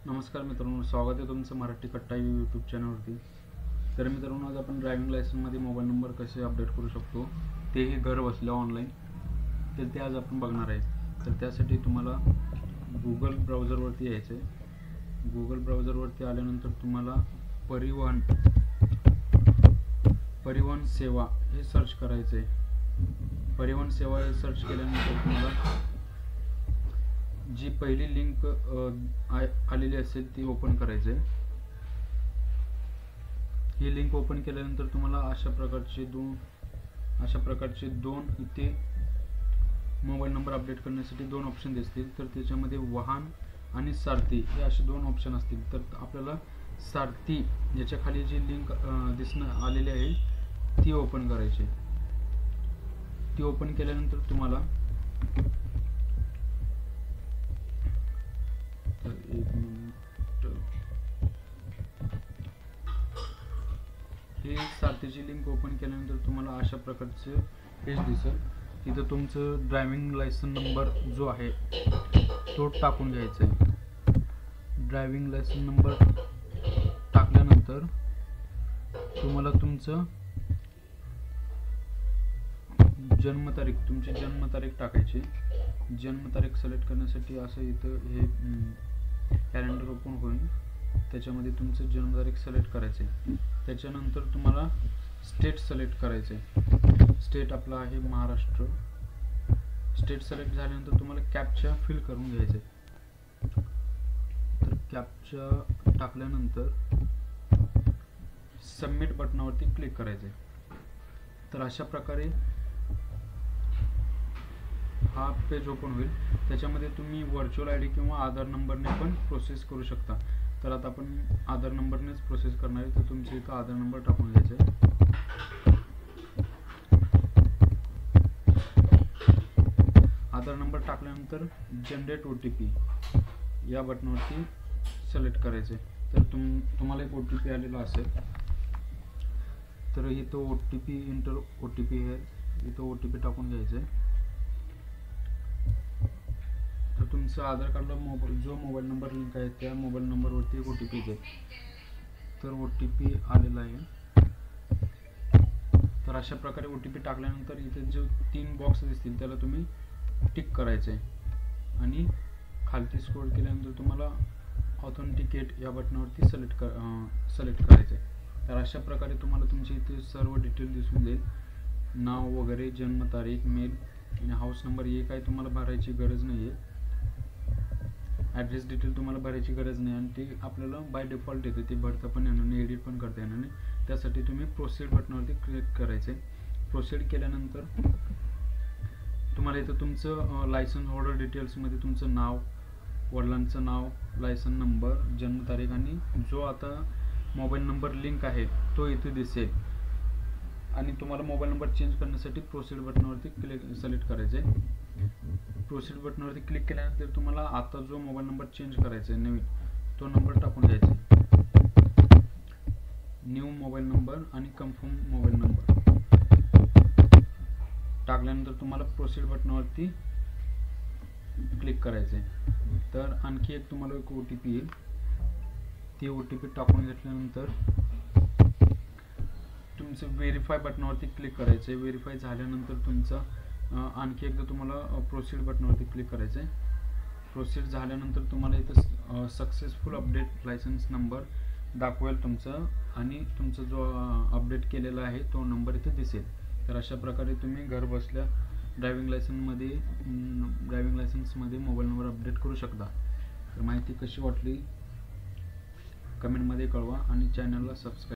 नमस्कार मित्रांनो, स्वागत आहे तुमचं मराठी कट्टा यूट्यूब चॅनलवरती। तर मित्रांनो, आज आपण ड्रायव्हिंग लायसन्समध्ये मोबाईल नंबर कसे अपडेट करू शकतो तेही घर बसल्या ऑनलाईन, तर ते आज आपण बघणार आहे। तर त्यासाठी तुम्हाला गूगल ब्राउझरवरती यायचं आहे। गूगल ब्राउझरवरती आल्यानंतर तुम्हाला परिवहन सेवा हे सर्च करायचं आहे। परिवहन सेवा हे सर्च केल्यानंतर तुम्हाला जी पहिली लिंक आलेली असेल ती ओपन करायची आहे। ही लिंक ओपन केल्यानंतर तुम्हाला अशा प्रकारचे दोन इथे मोबाईल नंबर अपडेट करण्यासाठी दोन ऑप्शन दिसतील। तर त्याच्यामध्ये वाहन आणि सारथी हे असे दोन ऑप्शन असतील। तर आपल्याला सारथी याच्या खाली जी लिंक दिसणं आलेली आहे ती ओपन करायची। ती ओपन केल्यानंतर तुम्हाला ही सारथीची लिंक ओपन केल्यानंतर तुम्हाला अशा प्रकारचे पेज दिसेल। तिथं तुमचं ड्रायव्हिंग लायसन्स नंबर जो आहे तो टाकून घ्यायचा आहे। ड्रायव्हिंग लायसन्स नंबर टाकल्यानंतर तुम्हाला तुमचं तुमची जन्मतारीख टाकायची। जन्मतारीख सिलेक्ट करण्यासाठी असं इथं हे कॅलेंडर ओपन होईल, त्याच्यामध्ये तुमचं जन्मतारीख सिलेक्ट करायचे। त्याच्यानंतर तुम्हाला स्टेट सिलेक्ट करायचे। स्टेट आपला आहे महाराष्ट्र। स्टेट सिलेक्ट झाल्यानंतर तुम्हाला कॅप्चा फिल करून घ्यायचे। तर कॅप्चा टाकल्यानंतर सबमिट बटनावरती क्लिक करायचे। तर अशा प्रकारे हा पेज ओपन होईल। त्याच्यामध्ये तुम्ही व्हर्च्युअल आयडी किंवा आधार नंबरने पण प्रोसेस करू शकता। तर आता आपण आधार नंबरनेच प्रोसेस करणार आहे। तर तुमच्या इथं आधार नंबर टाकून घ्यायचा आहे। आधार नंबर टाकल्यानंतर जनरेट OTP या बटनावरती सिलेक्ट करायचे। तर तुम्हाला एक OTP आलेला असेल, तर इथं OTP आहे, इथं OTP टाकून घ्यायचं आहे। तर तुमचं आधार कार्डला जो मोबाईल नंबर लिंक आहे त्या मोबाईल नंबरवरती एक OTP येते। तर OTP आलेला आहे। तर अशा प्रकारे OTP टाकल्यानंतर इथे जो 3 बॉक्स दिसतील त्याला तुम्ही टिक करायचे आणि खालती स्क्रॉल केल्यानंतर तुम्हाला ऑथेंटिकेट या बटनावरती सिलेक्ट करायचे। तर अशा प्रकारे तुम्हाला तुमचे इथे सर्व डिटेल दिसून जाईल, नाव वगैरे, जन्मतारीख, मेल आणि हाऊस नंबर हे काही तुम्हाला भरायची गरज नाही आहे। ॲड्रेस डिटेल तुम्हाला भरायची गरज नाही आणि ते आपल्याला बाय डिफॉल्ट येते, ते भरता पण येणार नाही, एडिट पण करता येणार नाही। त्यासाठी तुम्ही प्रोसीड बटनावरती क्लिक करायचे। प्रोसीड केल्यानंतर तुम्हाला इथं तुमचं लायसन्स होल्डर डिटेल्समध्ये तुमचं नाव, वडिलांचं नाव, लायसन्स नंबर, जन्मतारीख आणि जो आता मोबाईल नंबर लिंक आहे तो इथे दिसेल। आणि तुम्हाला मोबाईल नंबर चेंज करण्यासाठी प्रोसीड बटनावरती सिलेक्ट करायचे। प्रोसीड बटनावरती क्लिक केल्यानंतर तुम्हाला आता जो मोबाईल नंबर चेंज करायचा आहे नवीन, तो नंबर टाकून द्यायचा। न्यू मोबाईल नंबर आणि कन्फर्म मोबाईल नंबर टाकल्यानंतर तुम्हाला प्रोसीड बटनावरती क्लिक करायचे। तर आणखी एक तुम्हाला एक OTP येईल, ती OTP टाकून घेतल्यानंतर तुमचं व्हेरीफाय बटनावरती क्लिक करायचं आहे। व्हेरीफाय झाल्यानंतर तुमचा आणखी एकदा तुम्हाला प्रोसीड बटनावरती क्लिक करायचं आहे। प्रोसीड झाल्यानंतर तुम्हाला इथं सक्सेसफुल अपडेट लायसन्स नंबर दाखवेल तुमचं आणि तुमचा जो अपडेट केलेला आहे तो नंबर इथे दिसेल। तर अशा प्रकारे तुम्ही घर बसल्या ड्रायव्हिंग लायसन्समध्ये मोबाईल नंबर अपडेट करू शकता। तर माहिती कशी वाटली कमेंटमध्ये कळवा आणि चॅनलला सबस्क्राईब